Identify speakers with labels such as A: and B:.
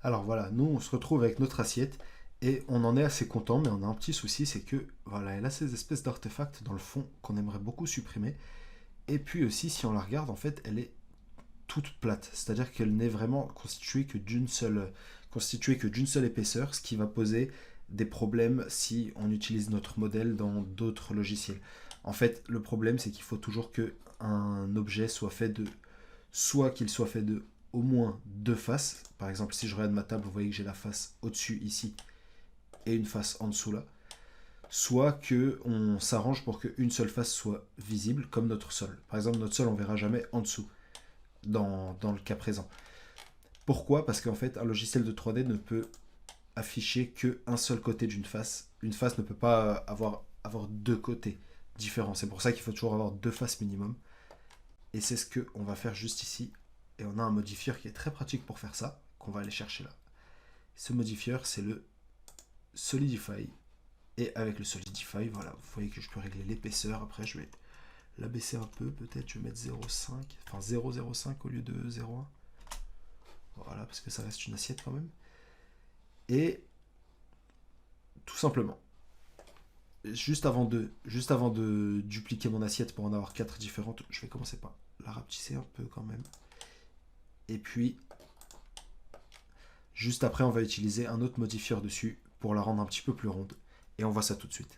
A: Alors voilà, nous on se retrouve avec notre assiette et on en est assez content, mais on a un petit souci, c'est que voilà, elle a ces espèces d'artefacts dans le fond qu'on aimerait beaucoup supprimer. Et puis aussi, si on la regarde, en fait, elle est toute plate, c'est-à-dire qu'elle n'est vraiment constituée que d'une seule épaisseur, ce qui va poser des problèmes si on utilise notre modèle dans d'autres logiciels. En fait, le problème, c'est qu'il faut toujours que un objet soit fait de soit qu'il soit fait de au moins deux faces. Par exemple, si je regarde ma table, vous voyez que j'ai la face au-dessus ici et une face en dessous là. Soit que on s'arrange pour qu'une seule face soit visible, comme notre sol. Par exemple, notre sol, on verra jamais en dessous dans le cas présent. Pourquoi? Parce qu'en fait, un logiciel de 3D ne peut afficher qu'un seul côté d'une face. Une face ne peut pas avoir deux côtés différents. C'est pour ça qu'il faut toujours avoir deux faces minimum. Et c'est ce qu'on va faire juste ici. Et on a un modifieur qui est très pratique pour faire ça, qu'on va aller chercher là. Ce modifieur, c'est le Solidify. Et avec le Solidify, voilà, vous voyez que je peux régler l'épaisseur. Après, je vais l'abaisser un peu, peut-être je vais mettre 0,5, enfin 0,05 au lieu de 0,1. Voilà, parce que ça reste une assiette quand même. Et tout simplement, juste avant de dupliquer mon assiette pour en avoir 4 différentes, je vais commencer par la rapetisser un peu quand même. Et puis, juste après, on va utiliser un autre modifieur dessus pour la rendre un petit peu plus ronde. Et on voit ça tout de suite.